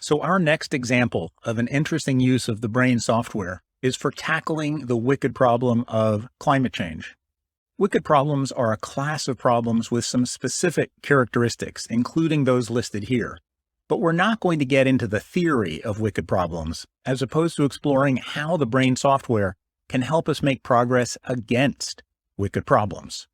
So our next example of an interesting use of the brain software is for tackling the wicked problem of climate change. Wicked problems are a class of problems with some specific characteristics, including those listed here. But we're not going to get into the theory of wicked problems, as opposed to exploring how the brain software can help us make progress against wicked problems.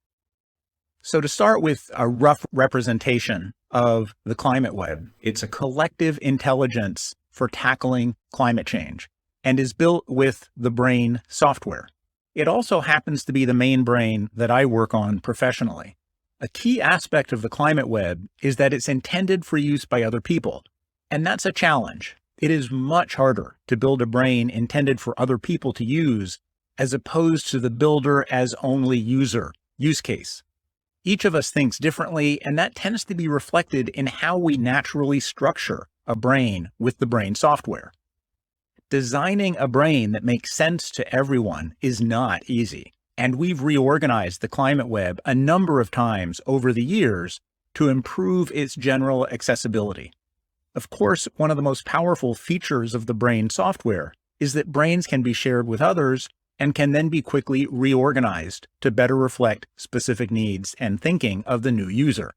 So to start with a rough representation of the climate web, it's a collective intelligence for tackling climate change and is built with the brain software. It also happens to be the main brain that I work on professionally. A key aspect of the climate web is that it's intended for use by other people, and that's a challenge. It is much harder to build a brain intended for other people to use as opposed to the builder as only user use case. Each of us thinks differently, and that tends to be reflected in how we naturally structure a brain with the brain software. Designing a brain that makes sense to everyone is not easy, and we've reorganized the climate web a number of times over the years to improve its general accessibility. Of course, one of the most powerful features of the brain software is that brains can be shared with others and can then be quickly reorganized to better reflect specific needs and thinking of the new user.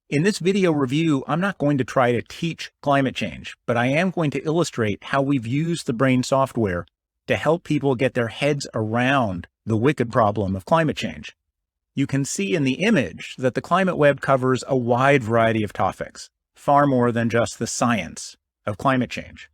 In this video review, I'm not going to try to teach climate change, but I am going to illustrate how we've used the brain software to help people get their heads around the wicked problem of climate change. You can see in the image that the climate web covers a wide variety of topics, far more than just the science of climate change.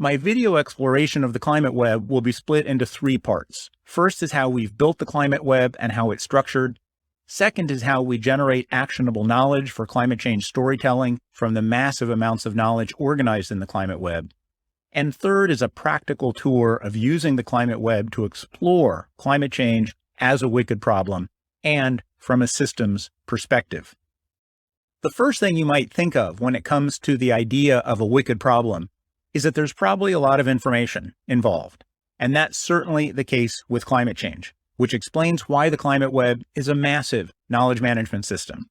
My video exploration of the climate web will be split into three parts. First is how we've built the climate web and how it's structured. Second is how we generate actionable knowledge for climate change storytelling from the massive amounts of knowledge organized in the climate web. And third is a practical tour of using the climate web to explore climate change as a wicked problem and from a systems perspective. The first thing you might think of when it comes to the idea of a wicked problem is that there's probably a lot of information involved. And that's certainly the case with climate change, which explains why the climate web is a massive knowledge management system.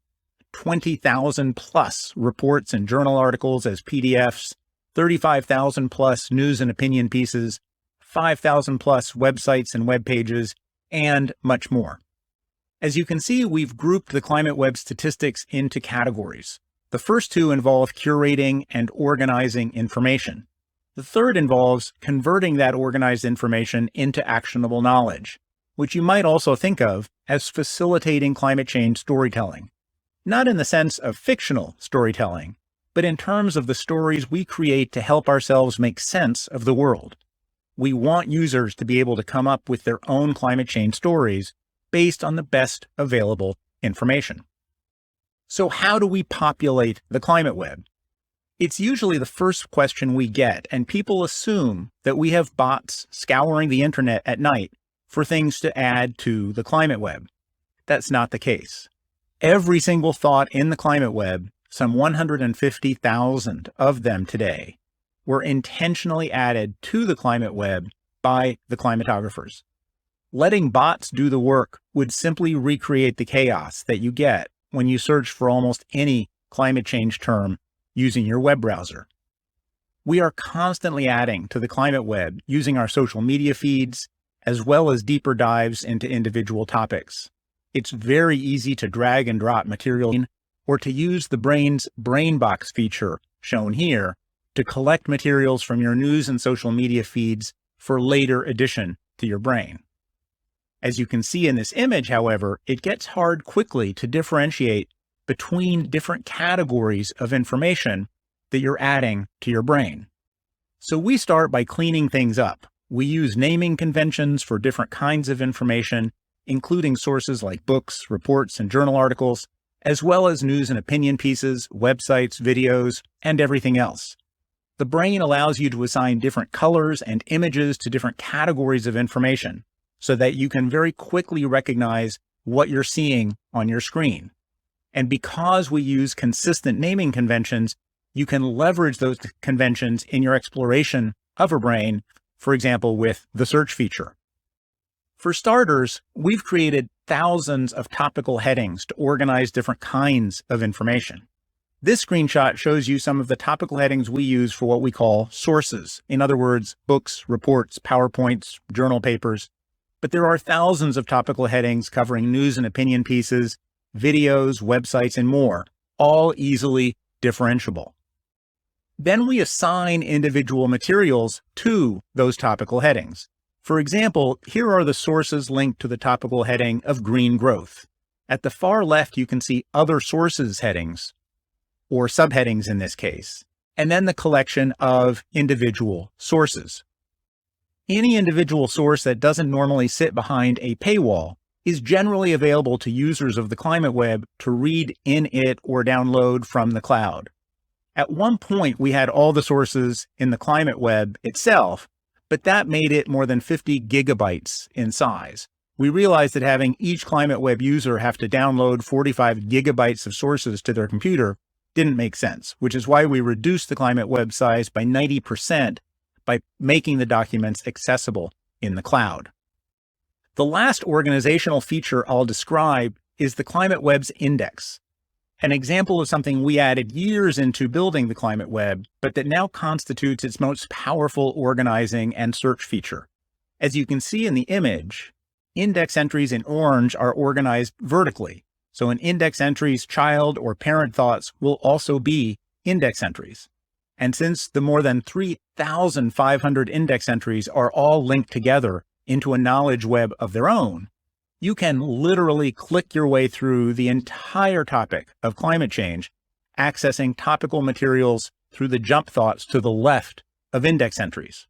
20,000 plus reports and journal articles as PDFs, 35,000 plus news and opinion pieces, 5,000 plus websites and web pages, and much more. As you can see, we've grouped the climate web statistics into categories. The first two involve curating and organizing information. The third involves converting that organized information into actionable knowledge, which you might also think of as facilitating climate change storytelling. Not in the sense of fictional storytelling, but in terms of the stories we create to help ourselves make sense of the world. We want users to be able to come up with their own climate change stories based on the best available information. So how do we populate the climate web? It's usually the first question we get, and people assume that we have bots scouring the internet at night for things to add to the climate web. That's not the case. Every single thought in the climate web, some 150,000 of them today, were intentionally added to the climate web by the climatographers. Letting bots do the work would simply recreate the chaos that you get when you search for almost any climate change term using your web browser. We are constantly adding to the climate web using our social media feeds, as well as deeper dives into individual topics. It's very easy to drag and drop material or to use the brain's brain box feature shown here to collect materials from your news and social media feeds for later addition to your brain. As you can see in this image, however, it gets hard quickly to differentiate between different categories of information that you're adding to your brain. So we start by cleaning things up. We use naming conventions for different kinds of information, including sources like books, reports, and journal articles, as well as news and opinion pieces, websites, videos, and everything else. The brain allows you to assign different colors and images to different categories of information, so that you can very quickly recognize what you're seeing on your screen. And because we use consistent naming conventions, you can leverage those conventions in your exploration of a brain, for example, with the search feature. For starters, we've created thousands of topical headings to organize different kinds of information. This screenshot shows you some of the topical headings we use for what we call sources. In other words, books, reports, PowerPoints, journal papers. But there are thousands of topical headings covering news and opinion pieces, videos, websites, and more, all easily differentiable. Then we assign individual materials to those topical headings. For example, here are the sources linked to the topical heading of green growth. At the far left, you can see other sources headings, or subheadings in this case, and then the collection of individual sources. Any individual source that doesn't normally sit behind a paywall is generally available to users of the Climate Web to read in it or download from the cloud. At one point, we had all the sources in the Climate Web itself, but that made it more than 50 gigabytes in size. We realized that having each Climate Web user have to download 45 gigabytes of sources to their computer didn't make sense, which is why we reduced the Climate Web size by 90% by making the documents accessible in the cloud. The last organizational feature I'll describe is the Climate Web's index, an example of something we added years into building the Climate Web, but that now constitutes its most powerful organizing and search feature. As you can see in the image, index entries in orange are organized vertically. So an index entry's child or parent thoughts will also be index entries. And since the more than 3,500 index entries are all linked together into a knowledge web of their own, you can literally click your way through the entire topic of climate change, accessing topical materials through the jump thoughts to the left of index entries.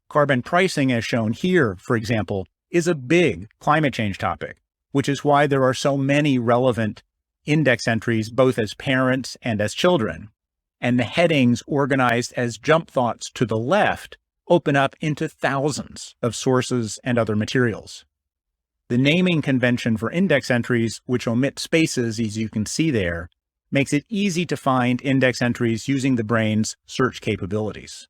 Carbon pricing, as shown here, for example, is a big climate change topic, which is why there are so many relevant index entries, both as parents and as children. And the headings organized as jump thoughts to the left open up into thousands of sources and other materials. The naming convention for index entries, which omit spaces, as you can see there, makes it easy to find index entries using the brain's search capabilities.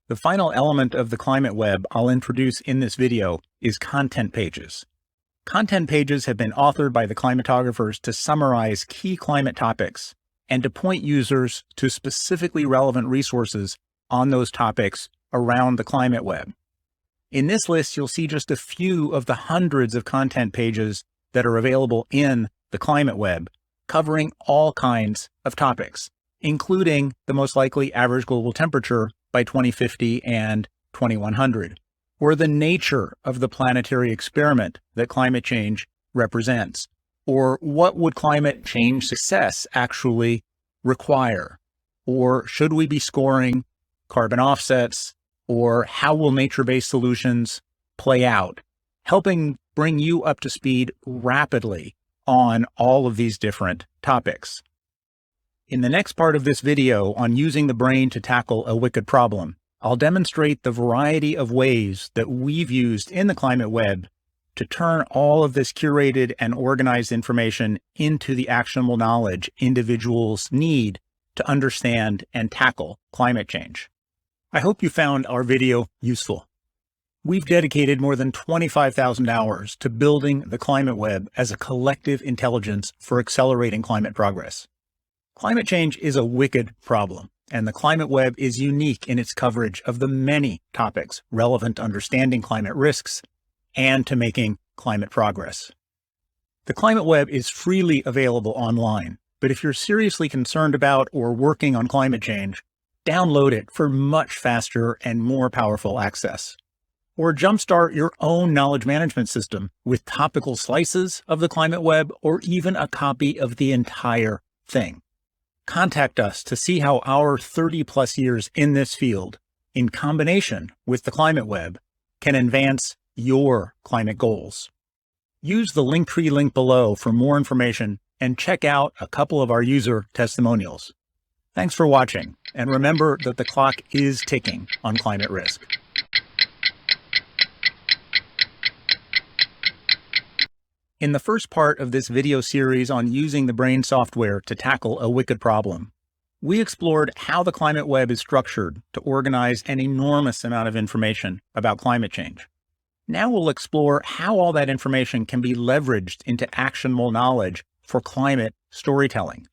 The final element of the Climate Web I'll introduce in this video is content pages. Content pages have been authored by the climatographers to summarize key climate topics and to point users to specifically relevant resources on those topics around the Climate Web. In this list, you'll see just a few of the hundreds of content pages that are available in the Climate Web, covering all kinds of topics, including the most likely average global temperature by 2050 and 2100, or the nature of the planetary experiment that climate change represents, or what would climate change success actually require, or should we be scoring carbon offsets, or how will nature-based solutions play out, helping bring you up to speed rapidly on all of these different topics. In the next part of this video on using the brain to tackle a wicked problem, I'll demonstrate the variety of ways that we've used in the Climate Web to turn all of this curated and organized information into the actionable knowledge individuals need to understand and tackle climate change. I hope you found our video useful. We've dedicated more than 25,000 hours to building the Climate Web as a collective intelligence for accelerating climate progress. Climate change is a wicked problem, and the Climate Web is unique in its coverage of the many topics relevant to understanding climate risks and to making climate progress. The Climate Web is freely available online, but if you're seriously concerned about or working on climate change, download it for much faster and more powerful access. Or jumpstart your own knowledge management system with topical slices of the Climate Web or even a copy of the entire thing. Contact us to see how our 30+ years in this field, in combination with the Climate Web, can advance your climate goals. Use the Linktree link below for more information and check out a couple of our user testimonials. Thanks for watching, and remember that the clock is ticking on climate risk. In the first part of this video series on using the brain software to tackle a wicked problem, we explored how the Climate Web is structured to organize an enormous amount of information about climate change. Now we'll explore how all that information can be leveraged into actionable knowledge for climate storytelling.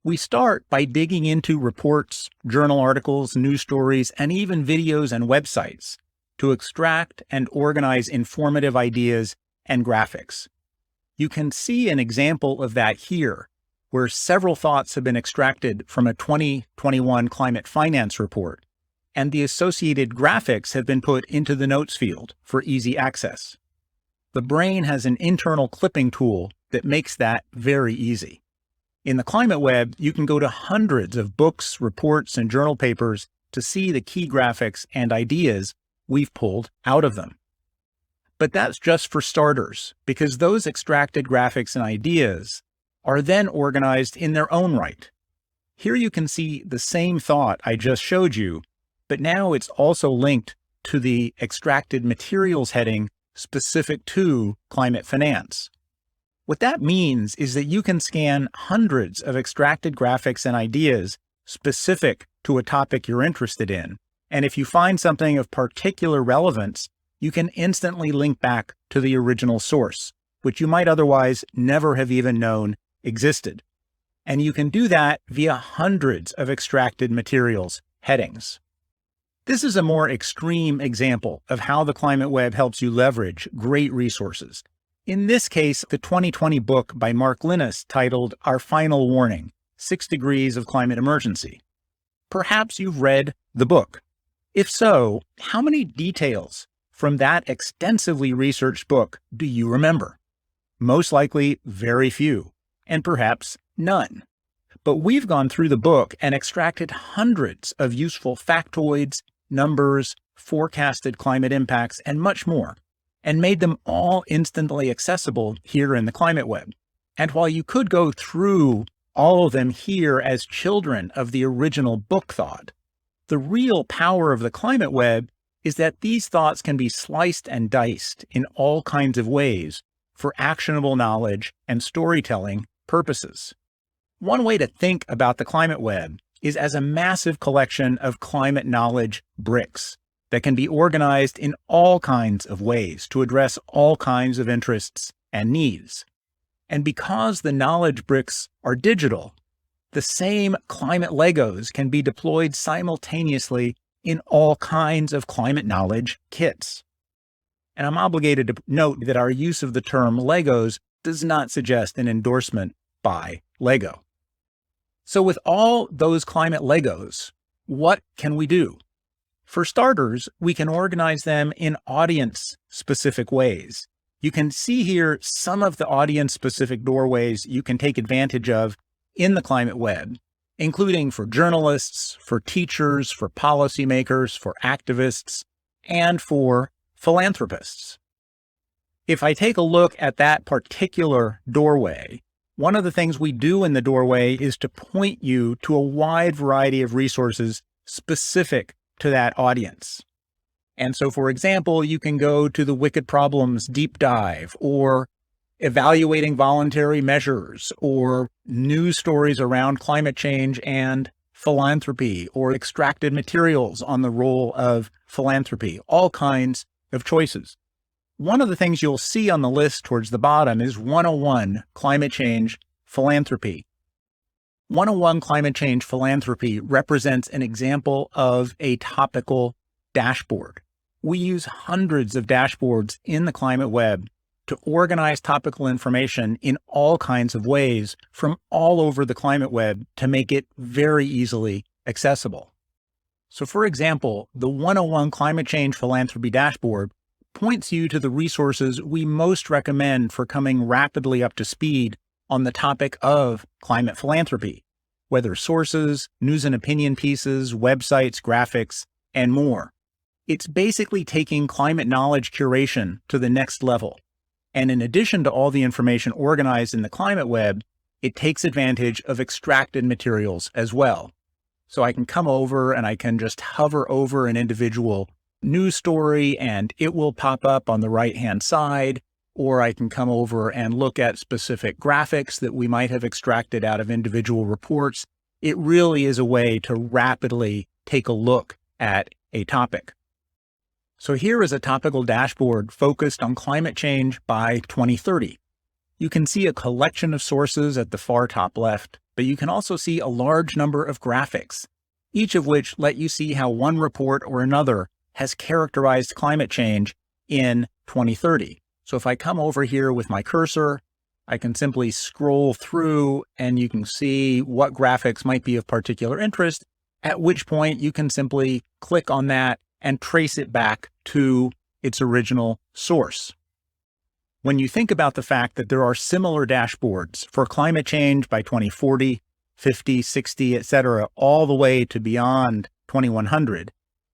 We start by digging into reports, journal articles, news stories, and even videos and websites to extract and organize informative ideas and graphics. You can see an example of that here, where several thoughts have been extracted from a 2021 climate finance report, and the associated graphics have been put into the notes field for easy access. The brain has an internal clipping tool that makes that very easy. In the Climate Web, you can go to hundreds of books, reports, and journal papers to see the key graphics and ideas we've pulled out of them. But that's just for starters, because those extracted graphics and ideas are then organized in their own right. Here you can see the same thought I just showed you, but now it's also linked to the extracted materials heading specific to climate finance. What that means is that you can scan hundreds of extracted graphics and ideas specific to a topic you're interested in, and if you find something of particular relevance, you can instantly link back to the original source, which you might otherwise never have even known existed. And you can do that via hundreds of extracted materials headings. This is a more extreme example of how the Climate Web helps you leverage great resources. In this case, the 2020 book by Mark Linus titled Our Final Warning: 6 Degrees of Climate Emergency. Perhaps you've read the book. If so, how many details from that extensively researched book do you remember? Most likely very few, and perhaps none. But we've gone through the book and extracted hundreds of useful factoids, numbers, forecasted climate impacts, and much more, and made them all instantly accessible here in the Climate Web. And while you could go through all of them here as children of the original book thought, the real power of the Climate Web is that these thoughts can be sliced and diced in all kinds of ways for actionable knowledge and storytelling purposes. One way to think about the Climate Web is as a massive collection of climate knowledge bricks that can be organized in all kinds of ways to address all kinds of interests and needs. And because the knowledge bricks are digital, the same climate Legos can be deployed simultaneously in all kinds of climate knowledge kits. And I'm obligated to note that our use of the term Legos does not suggest an endorsement by Lego. So with all those climate Legos, what can we do? For starters, we can organize them in audience-specific ways. You can see here some of the audience-specific doorways you can take advantage of in the Climate Web, including for journalists, for teachers, for policymakers, for activists, and for philanthropists. If I take a look at that particular doorway, one of the things we do in the doorway is to point you to a wide variety of resources specific to that audience. And so, for example, you can go to the Wicked Problems Deep Dive, or Evaluating Voluntary Measures, or news stories around climate change and philanthropy, or extracted materials on the role of philanthropy, all kinds of choices. One of the things you'll see on the list towards the bottom is 101 Climate Change Philanthropy. 101 Climate Change Philanthropy represents an example of a topical dashboard. We use hundreds of dashboards in the Climate Web to organize topical information in all kinds of ways from all over the Climate Web to make it very easily accessible. So for example, the 101 Climate Change Philanthropy dashboard points you to the resources we most recommend for coming rapidly up to speed on the topic of climate philanthropy, whether sources, news and opinion pieces, websites, graphics, and more. It's basically taking climate knowledge curation to the next level. And in addition to all the information organized in the Climate Web, it takes advantage of extracted materials as well. So I can come over and I can just hover over an individual news story and it will pop up on the right-hand side, or I can come over and look at specific graphics that we might have extracted out of individual reports. It really is a way to rapidly take a look at a topic. So here is a topical dashboard focused on climate change by 2030. You can see a collection of sources at the far top left, but you can also see a large number of graphics, each of which let you see how one report or another has characterized climate change in 2030. So if I come over here with my cursor, I can simply scroll through and you can see what graphics might be of particular interest, at which point you can simply click on that and trace it back to its original source. When you think about the fact that there are similar dashboards for climate change by 2040, 50, 60, etc., all the way to beyond 2100,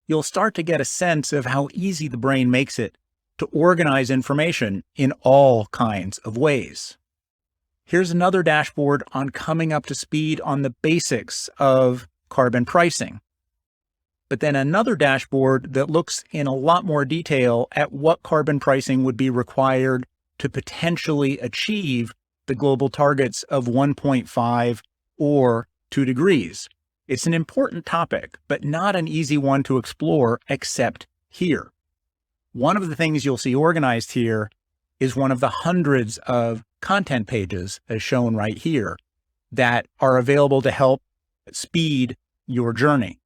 you'll start to get a sense of how easy the brain makes it to organize information in all kinds of ways. Here's another dashboard on coming up to speed on the basics of carbon pricing. But then another dashboard that looks in a lot more detail at what carbon pricing would be required to potentially achieve the global targets of 1.5 or 2 degrees. It's an important topic, but not an easy one to explore except here. One of the things you'll see organized here is one of the hundreds of content pages, as shown right here, that are available to help speed your journey.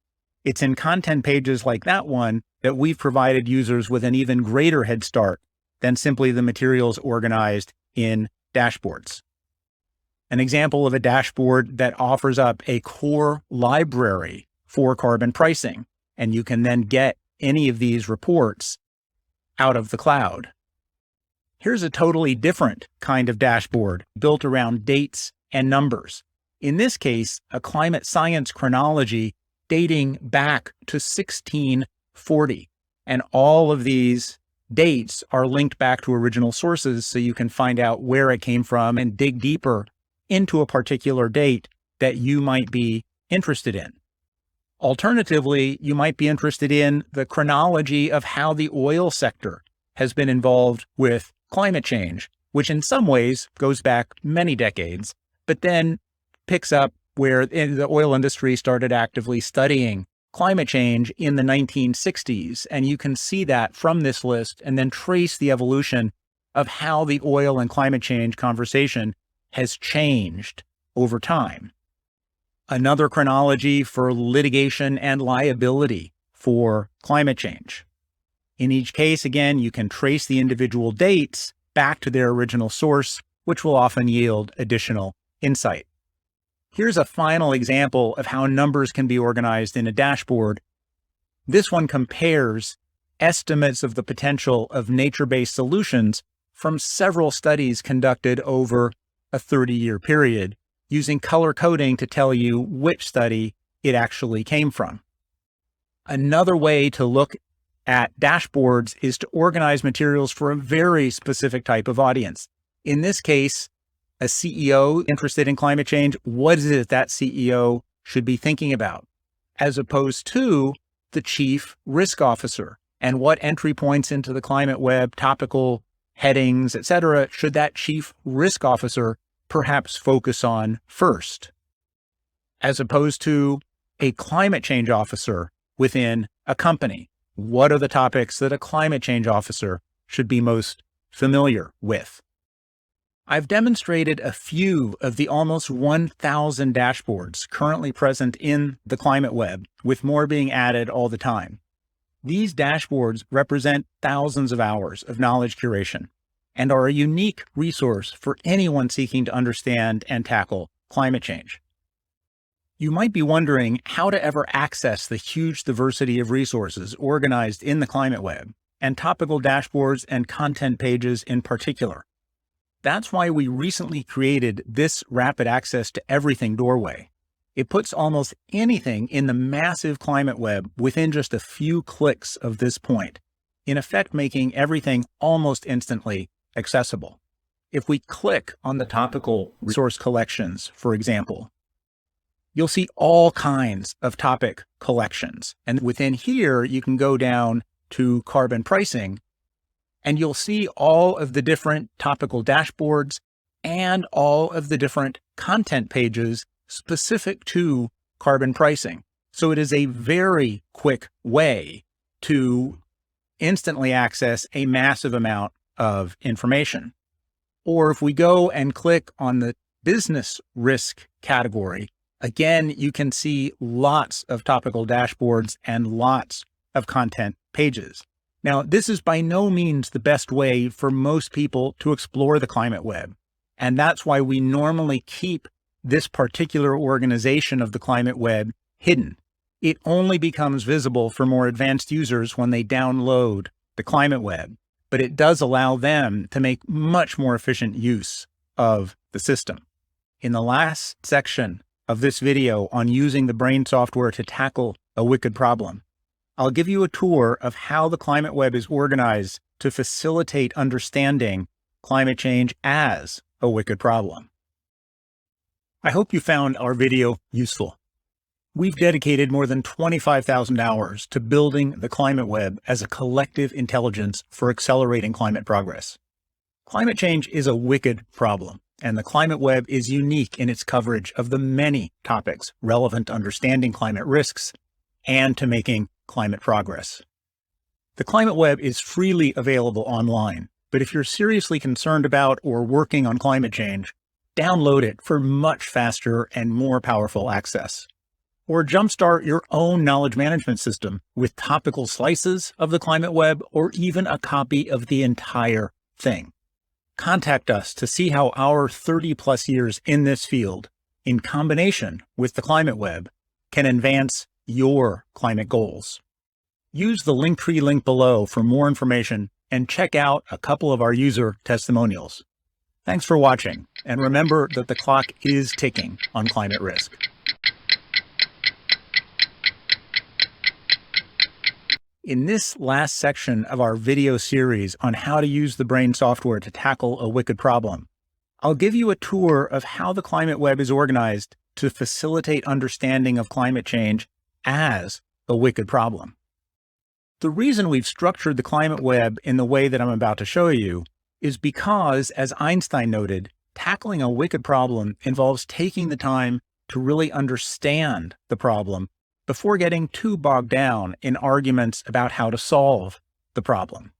It's in content pages like that one that we've provided users with an even greater head start than simply the materials organized in dashboards. An example of a dashboard that offers up a core library for carbon pricing, and you can then get any of these reports out of the cloud. Here's a totally different kind of dashboard built around dates and numbers. In this case, a climate science chronology dating back to 1640. And all of these dates are linked back to original sources so you can find out where it came from and dig deeper into a particular date that you might be interested in. Alternatively, you might be interested in the chronology of how the oil sector has been involved with climate change, which in some ways goes back many decades, but then picks up where the oil industry started actively studying climate change in the 1960s. And you can see that from this list and then trace the evolution of how the oil and climate change conversation has changed over time. Another chronology for litigation and liability for climate change. In each case, again, you can trace the individual dates back to their original source, which will often yield additional insight. Here's a final example of how numbers can be organized in a dashboard. This one compares estimates of the potential of nature-based solutions from several studies conducted over a 30-year period, using color coding to tell you which study it actually came from. Another way to look at dashboards is to organize materials for a very specific type of audience. In this case, a CEO interested in climate change, what is it that CEO should be thinking about, as opposed to the chief risk officer and what entry points into the climate web, topical headings, etc., should that chief risk officer perhaps focus on first, as opposed to a climate change officer within a company. What are the topics that a climate change officer should be most familiar with? I've demonstrated a few of the almost 1,000 dashboards currently present in the climate web, with more being added all the time. These dashboards represent thousands of hours of knowledge curation and are a unique resource for anyone seeking to understand and tackle climate change. You might be wondering how to ever access the huge diversity of resources organized in the climate web, and topical dashboards and content pages in particular. That's why we recently created this rapid access to everything doorway. It puts almost anything in the massive climate web within just a few clicks of this point, in effect making everything almost instantly accessible. If we click on the topical resource collections, for example, you'll see all kinds of topic collections. And within here, you can go down to carbon pricing, and you'll see all of the different topical dashboards and all of the different content pages specific to carbon pricing. So it is a very quick way to instantly access a massive amount of information. Or if we go and click on the business risk category, again, you can see lots of topical dashboards and lots of content pages. Now, this is by no means the best way for most people to explore the climate web. And that's why we normally keep this particular organization of the climate web hidden. It only becomes visible for more advanced users when they download the climate web, but it does allow them to make much more efficient use of the system. In the last section of this video on using the brain software to tackle a wicked problem, I'll give you a tour of how the climate web is organized to facilitate understanding climate change as a wicked problem. I hope you found our video useful. We've dedicated more than 25,000 hours to building the climate web as a collective intelligence for accelerating climate progress. Climate change is a wicked problem, and the climate web is unique in its coverage of the many topics relevant to understanding climate risks and to making climate progress. The climate web is freely available online, but if you're seriously concerned about or working on climate change, download it for much faster and more powerful access. Or jumpstart your own knowledge management system with topical slices of the climate web or even a copy of the entire thing. Contact us to see how our 30+ years in this field, in combination with the climate web, can advance your climate goals. Use the Linktree link below for more information and check out a couple of our user testimonials. Thanks for watching, and remember that the clock is ticking on climate risk. In this last section of our video series on how to use the brain software to tackle a wicked problem, I'll give you a tour of how the climate web is organized to facilitate understanding of climate change as a wicked problem. The reason we've structured the climate web in the way that I'm about to show you is because, as Einstein noted, tackling a wicked problem involves taking the time to really understand the problem before getting too bogged down in arguments about how to solve the problem.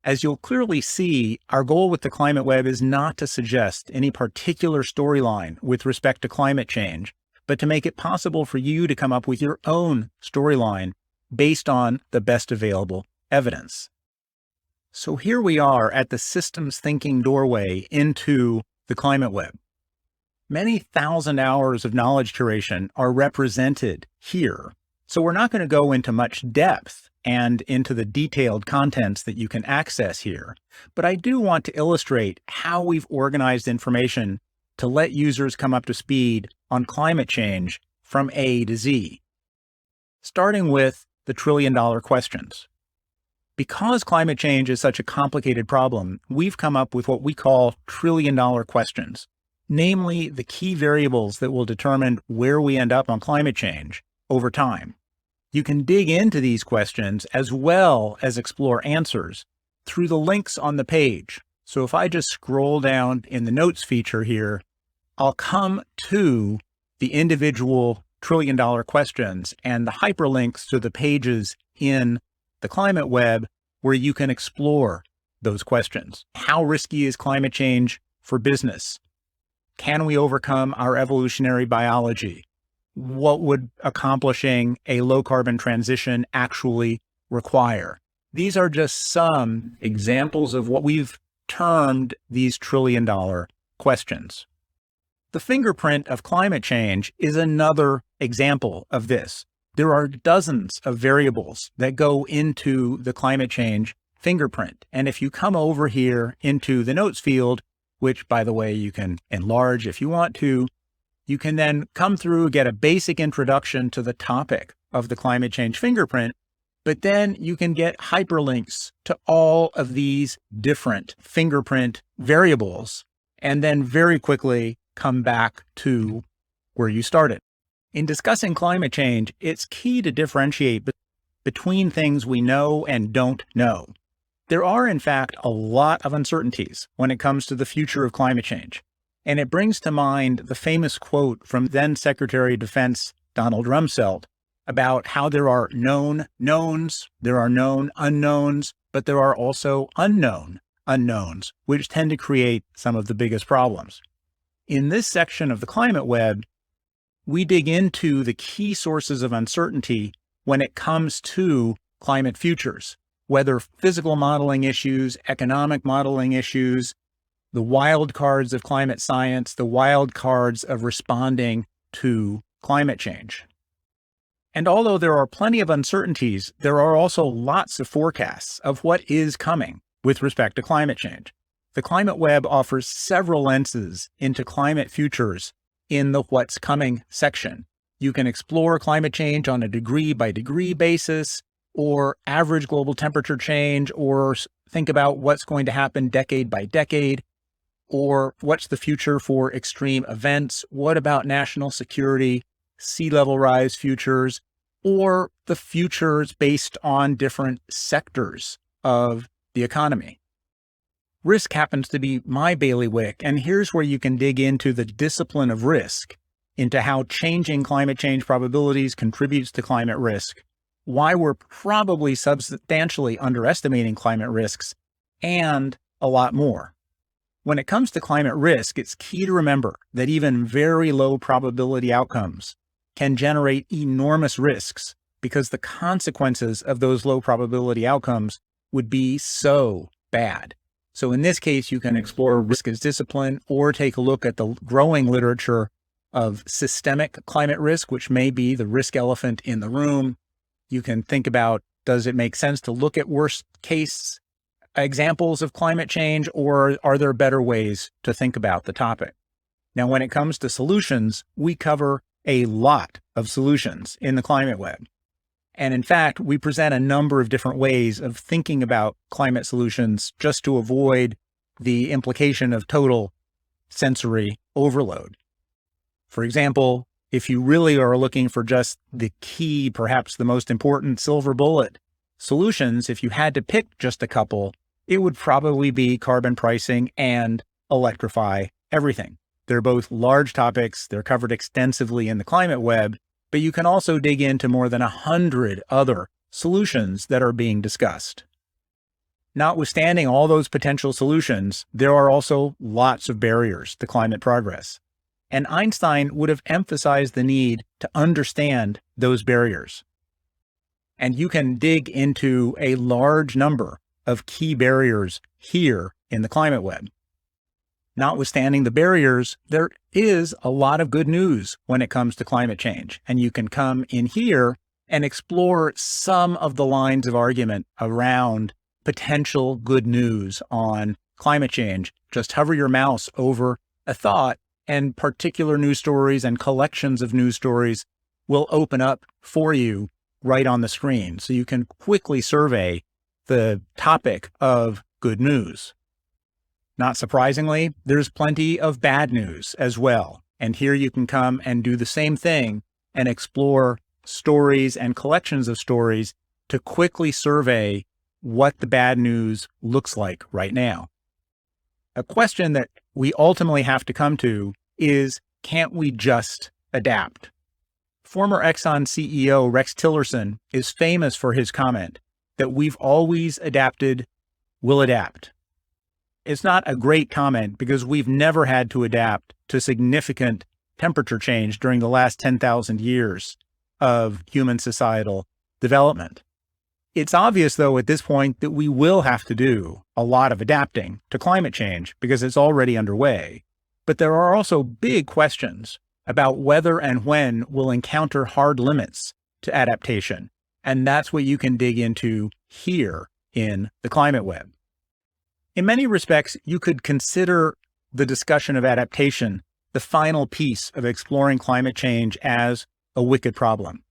As you'll clearly see, our goal with the climate web is not to suggest any particular storyline with respect to climate change, but to make it possible for you to come up with your own storyline based on the best available evidence. So here we are at the systems thinking doorway into the climate web. Many thousand hours of knowledge curation are represented here, so we're not going to go into much depth and into the detailed contents that you can access here, but I do want to illustrate how we've organized information to let users come up to speed on climate change from A to Z. Starting with the trillion-dollar questions. Because climate change is such a complicated problem, we've come up with what we call trillion-dollar questions, namely the key variables that will determine where we end up on climate change over time. You can dig into these questions as well as explore answers through the links on the page. So if I just scroll down in the notes feature here, I'll come to the individual trillion-dollar questions and the hyperlinks to the pages in the climate web where you can explore those questions. How risky is climate change for business? Can we overcome our evolutionary biology? What would accomplishing a low-carbon transition actually require? These are just some examples of what we've termed these trillion-dollar questions. The fingerprint of climate change is another example of this. There are dozens of variables that go into the climate change fingerprint. And if you come over here into the notes field, which by the way, you can enlarge if you want to, you can then come through, get a basic introduction to the topic of the climate change fingerprint, but then you can get hyperlinks to all of these different fingerprint variables, and then very quickly come back to where you started. In discussing climate change, it's key to differentiate between things we know and don't know. There are, in fact, a lot of uncertainties when it comes to the future of climate change. And it brings to mind the famous quote from then Secretary of Defense Donald Rumsfeld about how there are known knowns, there are known unknowns, but there are also unknown unknowns, which tend to create some of the biggest problems. In this section of the Climate Web, we dig into the key sources of uncertainty when it comes to climate futures, whether physical modeling issues, economic modeling issues, the wild cards of climate science, the wild cards of responding to climate change. And although there are plenty of uncertainties, there are also lots of forecasts of what is coming with respect to climate change. The Climate Web offers several lenses into climate futures in the What's Coming section. You can explore climate change on a degree-by-degree basis, or average global temperature change, or think about what's going to happen decade by decade, or what's the future for extreme events, what about national security, sea level rise futures, or the futures based on different sectors of the economy. Risk happens to be my bailiwick, and here's where you can dig into the discipline of risk, into how changing climate change probabilities contributes to climate risk, why we're probably substantially underestimating climate risks, and a lot more. When it comes to climate risk, it's key to remember that even very low probability outcomes can generate enormous risks because the consequences of those low probability outcomes would be so bad. So in this case, you can explore risk as discipline or take a look at the growing literature of systemic climate risk, which may be the risk elephant in the room. You can think about, does it make sense to look at worst case examples of climate change, or are there better ways to think about the topic? Now, when it comes to solutions, we cover a lot of solutions in the Climate Web. And in fact, we present a number of different ways of thinking about climate solutions just to avoid the implication of total sensory overload. For example, if you really are looking for just the key, perhaps the most important silver bullet solutions, if you had to pick just a couple, it would probably be carbon pricing and electrify everything. They're both large topics. They're covered extensively in the Climate Web, but you can also dig into more than 100 other solutions that are being discussed. Notwithstanding all those potential solutions, there are also lots of barriers to climate progress. And Einstein would have emphasized the need to understand those barriers. And you can dig into a large number of key barriers here in the Climate Web. Notwithstanding the barriers, there is a lot of good news when it comes to climate change. And you can come in here and explore some of the lines of argument around potential good news on climate change. Just hover your mouse over a thought, and particular news stories and collections of news stories will open up for you right on the screen. So you can quickly survey the topic of good news. Not surprisingly, there's plenty of bad news as well. And here you can come and do the same thing and explore stories and collections of stories to quickly survey what the bad news looks like right now. A question that we ultimately have to come to is, can't we just adapt? Former Exxon CEO Rex Tillerson is famous for his comment that we've always adapted, we'll adapt. It's not a great comment because we've never had to adapt to significant temperature change during the last 10,000 years of human societal development. It's obvious, though, at this point that we will have to do a lot of adapting to climate change because it's already underway. But there are also big questions about whether and when we'll encounter hard limits to adaptation. And that's what you can dig into here in the Climate Web. In many respects, you could consider the discussion of adaptation the final piece of exploring climate change as a wicked problem.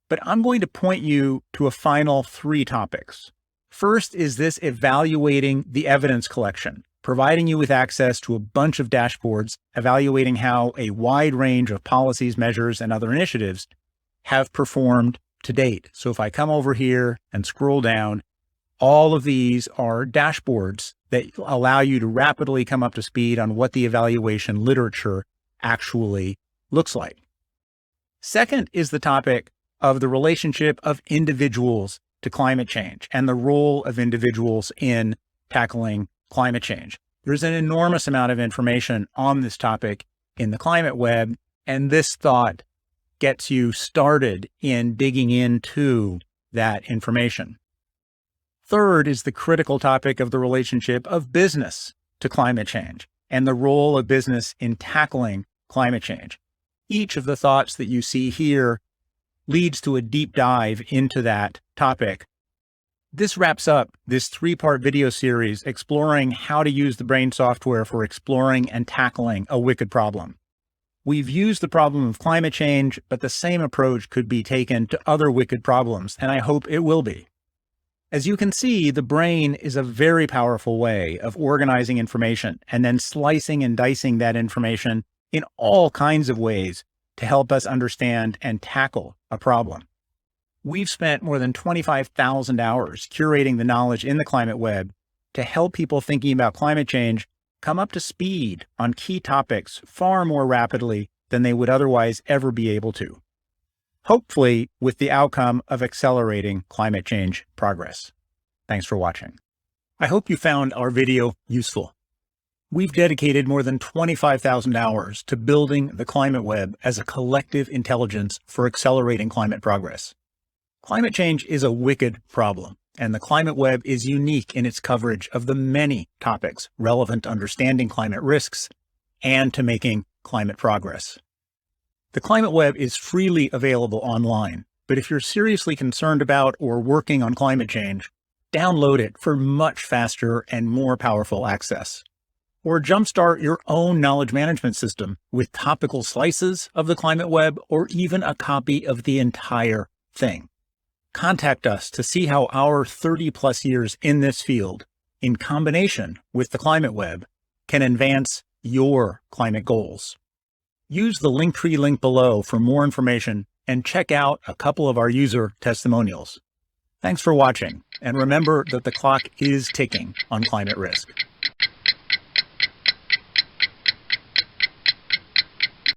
But I'm going to point you to a final 3 topics. First is this evaluating the evidence collection, providing you with access to a bunch of dashboards, evaluating how a wide range of policies, measures, and other initiatives have performed to date. So if I come over here and scroll down, all of these are dashboards that allow you to rapidly come up to speed on what the evaluation literature actually looks like. Second is the topic of the relationship of individuals to climate change and the role of individuals in tackling climate change. There's an enormous amount of information on this topic in the climate web, and this thought gets you started in digging into that information. Third is the critical topic of the relationship of business to climate change and the role of business in tackling climate change. Each of the thoughts that you see here leads to a deep dive into that topic. This wraps up this 3-part video series exploring how to use the brain software for exploring and tackling a wicked problem. We've used the problem of climate change, but the same approach could be taken to other wicked problems, and I hope it will be. As you can see, the brain is a very powerful way of organizing information and then slicing and dicing that information in all kinds of ways to help us understand and tackle a problem. We've spent more than 25,000 hours curating the knowledge in the climate web to help people thinking about climate change come up to speed on key topics far more rapidly than they would otherwise ever be able to. Hopefully with the outcome of accelerating climate change progress. Thanks for watching. I hope you found our video useful. We've dedicated more than 25,000 hours to building the climate web as a collective intelligence for accelerating climate progress. Climate change is a wicked problem, and the climate web is unique in its coverage of the many topics relevant to understanding climate risks and to making climate progress. The climate web is freely available online, but if you're seriously concerned about or working on climate change, download it for much faster and more powerful access. Or jumpstart your own knowledge management system with topical slices of the climate web or even a copy of the entire thing. Contact us to see how our 30+ years in this field, in combination with the climate web, can advance your climate goals. Use the Linktree link below for more information and check out a couple of our user testimonials. Thanks for watching, and remember that the clock is ticking on climate risk.